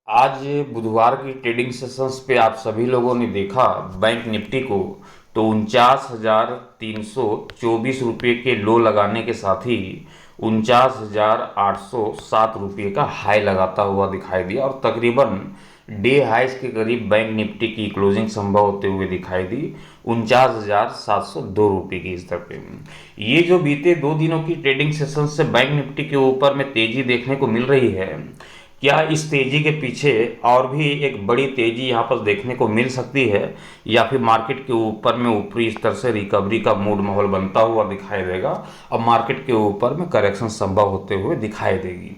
आज बुधवार की ट्रेडिंग सेशंस पे आप सभी लोगों ने देखा बैंक निफ्टी को, तो 49,324 रुपये के लो लगाने के साथ ही 49,807 रुपये का हाई लगाता हुआ दिखाई दिया और तकरीबन डे हाइस के करीब बैंक निफ्टी की क्लोजिंग संभव होते हुए दिखाई दी 49,702 रुपये की स्तर पे। ये जो बीते 2 दिनों की ट्रेडिंग सेशन से बैंक निफ्टी के ऊपर में तेजी देखने को मिल रही है, क्या इस तेजी के पीछे और भी एक बड़ी तेजी यहाँ पर देखने को मिल सकती है, या फिर मार्केट के ऊपर में ऊपरी स्तर से रिकवरी का मूड माहौल बनता हुआ दिखाई देगा और मार्केट के ऊपर में करेक्शन संभव होते हुए दिखाई देगी।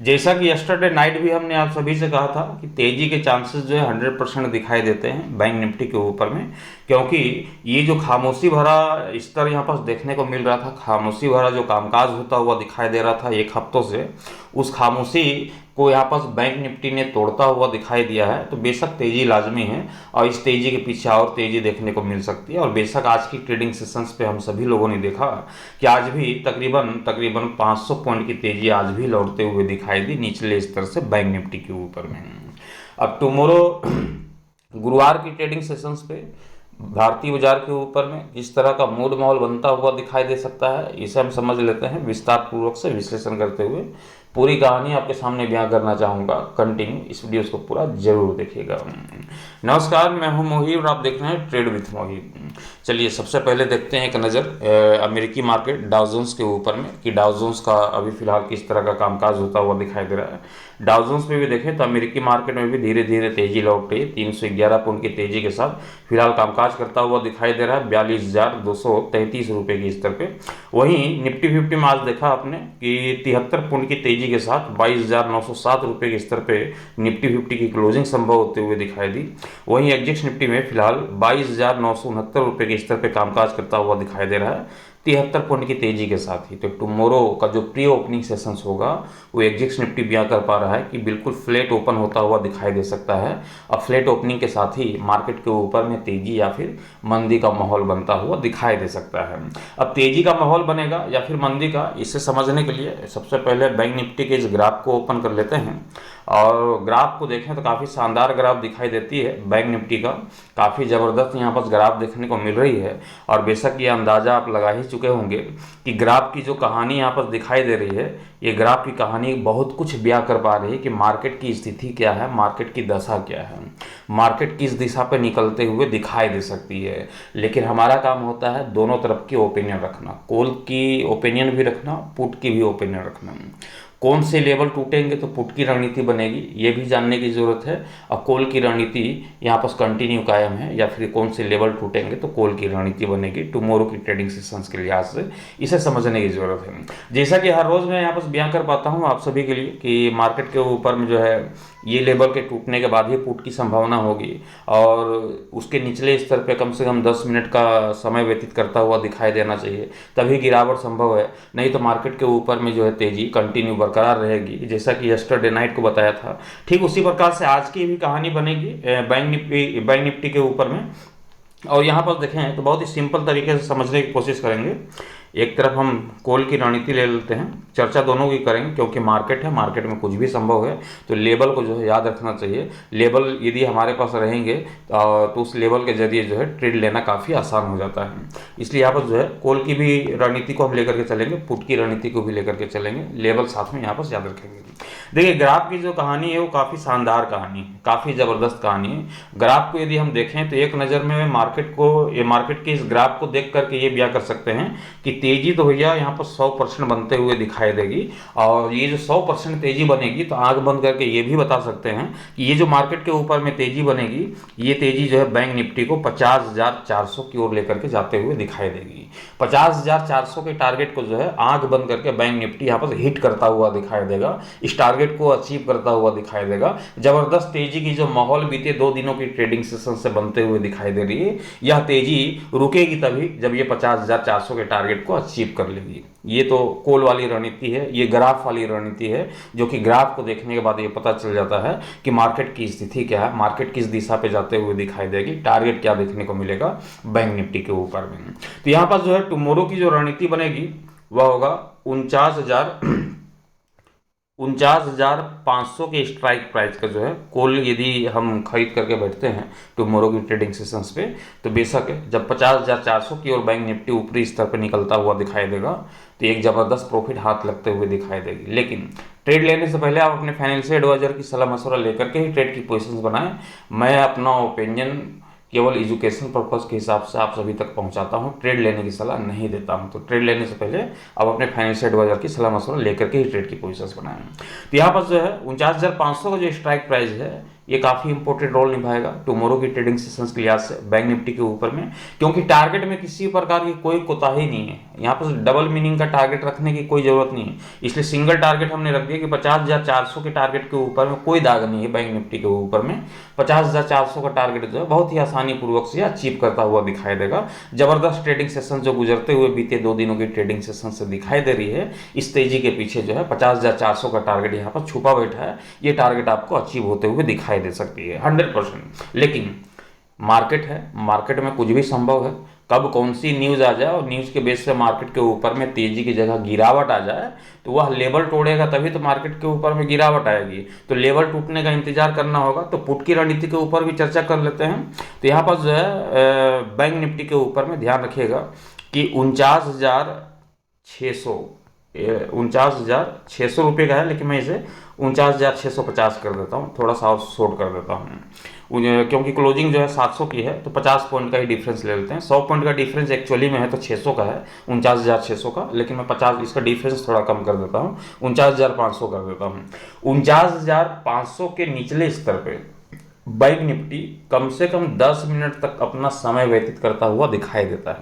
जैसा कि यस्टरडे नाइट भी हमने आप सभी से कहा था कि तेजी के चांसेस जो है 100% दिखाई देते हैं बैंक निफ्टी के ऊपर में, क्योंकि ये जो खामोशी भरा स्तर यहाँ पर देखने को मिल रहा था, खामोशी भरा जो कामकाज होता हुआ दिखाई दे रहा था एक हफ्तों से, उस खामोशी को यहाँ पर बैंक निफ्टी ने तोड़ता हुआ दिखाई दिया है। तो बेशक तेजी लाजमी है और इस तेजी के पीछे और तेजी देखने को मिल सकती है। और बेशक आज की ट्रेडिंग सेशंस पे हम सभी लोगों ने देखा कि आज भी तकरीबन 500 पॉइंट की तेजी आज भी लौटते हुए दिखाई दी निचले स्तर से बैंक निफ्टी के ऊपर में। अब टुमारो गुरुवार की ट्रेडिंग सेशंस पे भारतीय बाजार के ऊपर में जिस तरह का मूड माहौल बनता हुआ दिखाई दे सकता है, इसे हम समझ लेते हैं विस्तार पूर्वक से विश्लेषण करते हुए। पूरी कहानी आपके सामने बयां करना चाहूँगा, कंटिन्यू इस वीडियो को पूरा जरूर देखिएगा। नमस्कार, मैं हूं मोहित और आप देख रहे हैं ट्रेड विथ मोहित। चलिए सबसे पहले देखते हैं एक नज़र अमेरिकी मार्केट डाउ जोन्स के ऊपर में कि डाउ जोन्स का अभी फिलहाल किस तरह का कामकाज होता हुआ दिखाई दे रहा है। डाउ जोन्स में भी देखें तो अमेरिकी मार्केट में भी धीरे धीरे तेजी लौट रही है, 311 पॉइंट की तेजी के साथ फिलहाल कामकाज करता हुआ दिखाई दे रहा है 42,233 रुपये के स्तर पे। वहीं निफ्टी 50 में आज देखा आपने कि 73 पॉइंट की तेजी के साथ 22,907 रुपये के स्तर पे निफ्टी 50 की क्लोजिंग संभव होते हुए दिखाई दी। वहीं एग्जिक्स निफ्टी में फिलहाल 22,969 रुपये के स्तर पे कामकाज करता हुआ दिखाई दे रहा है 73 पॉइंट की तेजी के साथ ही। तो टुमारो का जो प्री ओपनिंग सेशंस होगा वो एग्जिक्स निफ्टी बयां कर पा रहा है कि बिल्कुल फ्लैट ओपन होता हुआ दिखाई दे सकता है और फ्लैट ओपनिंग के साथ ही मार्केट के ऊपर में तेजी या फिर मंदी का माहौल बनता हुआ दिखाई दे सकता है। अब तेजी का माहौल बनेगा या फिर मंदी का, इसे समझने के लिए सबसे पहले बैंक निफ्टी के इस ग्राफ को ओपन कर लेते हैं और ग्राफ को देखें तो काफ़ी शानदार ग्राफ दिखाई देती है बैंक निफ्टी का, काफ़ी ज़बरदस्त यहाँ पर ग्राफ देखने को मिल रही है। और बेशक ये अंदाज़ा आप लगा ही चुके होंगे कि ग्राफ की जो कहानी यहाँ पर दिखाई दे रही है, ये ग्राफ की कहानी बहुत कुछ बयां कर पा रही है कि मार्केट की स्थिति क्या है, मार्केट की दशा क्या है, मार्केट किस दिशा पे निकलते हुए दिखाई दे सकती है। लेकिन हमारा काम होता है दोनों तरफ की ओपिनियन रखना, कॉल की ओपिनियन भी रखना, पुट की भी ओपिनियन रखना। कौन से लेवल टूटेंगे तो पुट की रणनीति बनेगी, ये भी जानने की ज़रूरत है। और कॉल की रणनीति यहाँ पर कंटिन्यू कायम है या फिर कौन से लेवल टूटेंगे तो कॉल की रणनीति बनेगी टुमारो की ट्रेडिंग सेशंस के लिहाज से, इसे समझने की ज़रूरत है। जैसा कि हर रोज़ मैं यहाँ पर बयां कर पाता हूँ आप सभी के लिए कि मार्केट के ऊपर में जो है ये लेवल के टूटने के बाद ही पुट की संभावना होगी और उसके निचले स्तर पे कम से कम 10 मिनट का समय व्यतीत करता हुआ दिखाई देना चाहिए, तभी गिरावट संभव है। नहीं तो मार्केट के ऊपर में जो है तेजी कंटिन्यू बरकरार रहेगी। जैसा कि यस्टरडे नाइट को बताया था, ठीक उसी प्रकार से आज की भी कहानी बनेगी बैंक निफ्टी के ऊपर में। और यहाँ पर देखें तो बहुत ही सिंपल तरीके से समझने की कोशिश करेंगे। एक तरफ हम कॉल की रणनीति ले लेते हैं, चर्चा दोनों की करेंगे क्योंकि मार्केट है, मार्केट में कुछ भी संभव है। तो लेवल को जो है याद रखना चाहिए, लेवल यदि हमारे पास रहेंगे तो उस लेवल के जरिए जो है ट्रेड लेना काफ़ी आसान हो जाता है। इसलिए यहाँ पर जो है कॉल की भी रणनीति को हम लेकर के चलेंगे, पुट की रणनीति को भी लेकर के चलेंगे, लेवल साथ में यहाँ पर याद रखेंगे। देखिए ग्राफ की जो कहानी है वो काफ़ी शानदार कहानी है, काफ़ी ज़बरदस्त कहानी है। ग्राफ को यदि हम देखें तो एक नज़र में मार्केट के इस ग्राफ को देख करके ये बयां कर सकते हैं कि तेजी तो भैया यहाँ पर 100% बनते हुए दिखाई देगी। और ये जो 100% तेजी बनेगी तो आंख बंद करके ये भी बता सकते हैं कि ये जो मार्केट के ऊपर में तेजी बनेगी, ये तेजी जो है बैंक निफ्टी को 50,400 की ओर लेकर के जाते हुए दिखाई देगी। 50,400 के टारगेट को जो है आंख बंद करके बैंक निफ्टी यहाँ पर हिट करता हुआ दिखाई देगा, इस टारगेट को अचीव करता हुआ दिखाई देगा। जबरदस्त तेजी की जो माहौल बीते 2 दिनों की ट्रेडिंग सेशन से बनते हुए दिखाई दे रही है, यह तेजी रुकेगी तभी जब ये 50,400 के टारगेट को अचीव कर लेगी। ये तो कॉल वाली रणनीति है, ये ग्राफ वाली रणनीति है, जो कि ग्राफ को देखने के बाद ये पता चल जाता है कि मार्केट की स्थिति क्या है, मार्केट किस दिशा पे जाते हुए दिखाई देगी, टारगेट क्या देखने को मिलेगा बैंक निफ्टी के ऊपर में। तो यहाँ पर जो है टुमारो की जो रणनीति बनेगी वह होगा 49,000 49,500 के स्ट्राइक प्राइस का जो है कॉल यदि हम खरीद करके बैठते हैं टुमारो की ट्रेडिंग सेशंस पे, तो बेशक जब 50,400 की और बैंक निफ्टी ऊपरी स्तर पर निकलता हुआ दिखाई देगा तो एक ज़बरदस्त प्रॉफिट हाथ लगते हुए दिखाई देगी। लेकिन ट्रेड लेने से पहले आप अपने फाइनेंशियल एडवाइजर की सलाह मशवरा लेकर के ही ट्रेड की पोजिशंस बनाएं। मैं अपना ओपिनियन केवल एजुकेशन पर्पज़ के हिसाब से आप सभी तक पहुंचाता हूं, ट्रेड लेने की सलाह नहीं देता हूं। तो ट्रेड लेने से पहले आप अपने फाइनेंशियल एडवाइजर की सलाह मशवरा लेकर के ही ट्रेड की पोजीशंस बनाएं। तो यहाँ पर जो है 49,500 का जो स्ट्राइक प्राइस है ये काफ़ी इंपॉर्टेंट रोल निभाएगा टुमारो की ट्रेडिंग सेशंस के लिहाज से बैंक निफ्टी के ऊपर में, क्योंकि टारगेट में किसी प्रकार की कोई कोताही नहीं है। यहाँ पर डबल मीनिंग का टारगेट रखने की कोई जरूरत नहीं है, इसलिए सिंगल टारगेट हमने रख दिया कि 50,400 के टारगेट के ऊपर में कोई दाग नहीं है। बैंक निफ्टी के ऊपर में 50,400 का टारगेट जो है बहुत ही आसानी पूर्वक से अचीव करता हुआ दिखाई देगा। जबरदस्त ट्रेडिंग सेशन जो गुजरते हुए बीते 2 दिनों की ट्रेडिंग सेशन से दिखाई दे रही है, इस तेजी के पीछे जो है 50,400 का टारगेट यहाँ पर छुपा बैठा है। ये टारगेट आपको अचीव होते हुए दिखाई दे सकती है 100%। लेकिन मार्केट है, मार्केट में कुछ भी संभव है। कब कौन सी न्यूज़ आ जाए और न्यूज़ के बेस से मार्केट के ऊपर में तेजी की जगह गिरावट आ जाए, तो वह लेवल तोड़ेगा तभी तो मार्केट के ऊपर में गिरावट आएगी। तो लेवल टूटने का इंतजार करना होगा। तो पुट की रणनीति के ऊपर भी चर्चा कर लेते हैं। तो यहाँ पर जो है बैंक निफ्टी के ऊपर में ध्यान रखिएगा कि 49,600 रुपये का है, लेकिन मैं इसे 49,650 कर देता हूँ, थोड़ा सा और शॉर्ट कर देता हूँ क्योंकि क्लोजिंग जो है 700 की है, तो 50 पॉइंट का ही डिफरेंस ले लेते हैं। 100 पॉइंट का डिफरेंस एक्चुअली में है तो 600 का है, 49,600 का, लेकिन मैं 50 इसका डिफरेंस थोड़ा कम कर देता हूँ, 49,500 कर देता हूँ। 49,500 के निचले स्तर पे बैंक निफ्टी कम से कम 10 मिनट तक अपना समय व्यतीत करता हुआ दिखाई देता है।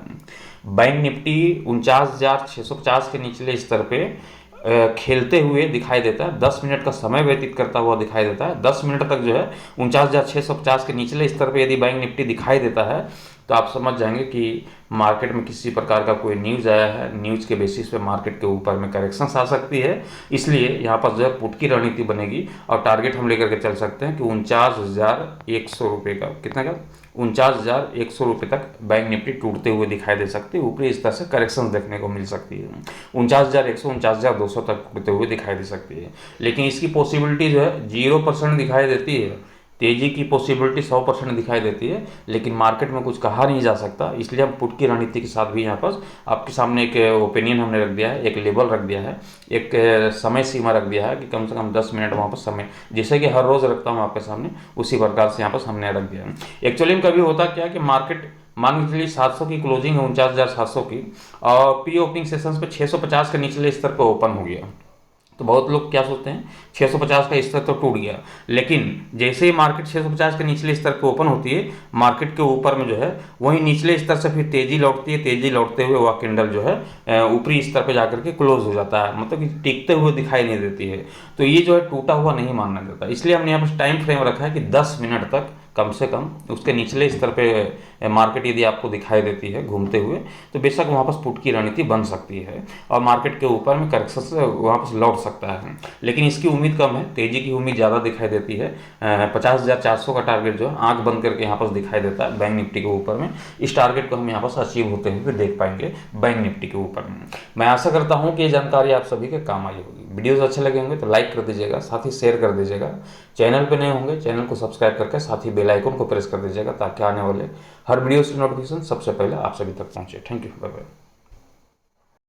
बैंक निफ्टी 49,650 के निचले स्तर पे खेलते हुए दिखाई देता है, 10 मिनट का समय व्यतीत करता हुआ दिखाई देता है। 10 मिनट तक जो है 49,650 के निचले स्तर पे यदि बैंक निफ्टी दिखाई देता है तो आप समझ जाएंगे कि मार्केट में किसी प्रकार का कोई न्यूज़ आया है। न्यूज़ के बेसिस पे मार्केट के ऊपर में करेक्शंस आ सकती है, इसलिए यहाँ पर जो है पुट की रणनीति बनेगी और टारगेट हम लेकर के चल सकते हैं कि 49,100 रुपये का, कितने का, 49,100 रुपये तक बैंक निफ्टी टूटते हुए दिखाई दे सकती है। ऊपरी स्तर से करेक्शंस देखने को मिल सकती है, 49,100 49,200 तक टूटते हुए दिखाई दे सकती है। लेकिन इसकी पॉसिबिलिटी जो है 0% दिखाई देती है। तेजी की पॉसिबिलिटी 100% दिखाई देती है, लेकिन मार्केट में कुछ कहा नहीं जा सकता। इसलिए हम पुट की रणनीति के साथ भी यहाँ पर आपके सामने एक ओपिनियन हमने रख दिया है, एक लेवल रख दिया है, एक समय सीमा रख दिया है कि कम से कम 10 मिनट वहाँ पर समय, जैसे कि हर रोज़ रखता हूँ आपके सामने, उसी प्रकार से यहाँ पर हमने रख दिया है। एक्चुअली में कभी होता क्या कि मार्केट मान के चलिए 700 की क्लोजिंग है, 49,700 की, और प्री ओपनिंग सेशंस पे 650 के निचले स्तर पर ओपन हो गया, तो बहुत लोग क्या सोचते हैं 650 का स्तर तो टूट गया। लेकिन जैसे ही मार्केट 650 के निचले स्तर पे ओपन होती है, मार्केट के ऊपर में जो है वही निचले स्तर से फिर तेजी लौटती है। तेजी लौटते हुए वह कैंडल जो है ऊपरी स्तर पे जाकर के क्लोज हो जाता है, मतलब कि टिकते हुए दिखाई नहीं देती है। तो ये जो है टूटा हुआ नहीं मानना जाता, इसलिए हमने यहाँ पर टाइम फ्रेम रखा है कि 10 मिनट तक कम से कम उसके निचले स्तर पे मार्केट यदि आपको दिखाई देती है घूमते हुए, तो बेशक वहाँ पर पुट की रणनीति बन सकती है और मार्केट के ऊपर में करेक्शन से वहाँ पर लौट सकता है। लेकिन इसकी उम्मीद कम है, तेजी की उम्मीद ज़्यादा दिखाई देती है। 50,400 का टारगेट जो है आंख बंद करके यहाँ पर दिखाई देता है बैंक निफ्टी के ऊपर में। इस टारगेट को हम यहाँ पर अचीव होते हुए देख पाएंगे बैंक निफ्टी के ऊपर में। मैं आशा करता हूँ कि ये जानकारी आप सभी के काम आई होगी। वीडियोज़ अच्छे लगे होंगे तो लाइक कर दीजिएगा, साथ ही शेयर कर दीजिएगा। चैनल पे नए होंगे चैनल को सब्सक्राइब करके साथ ही बेल आइकन को प्रेस कर दीजिएगा, ताकि आने वाले हर वीडियो की नोटिफिकेशन सबसे पहले आप सभी तक पहुंचे। Thank you, bye bye.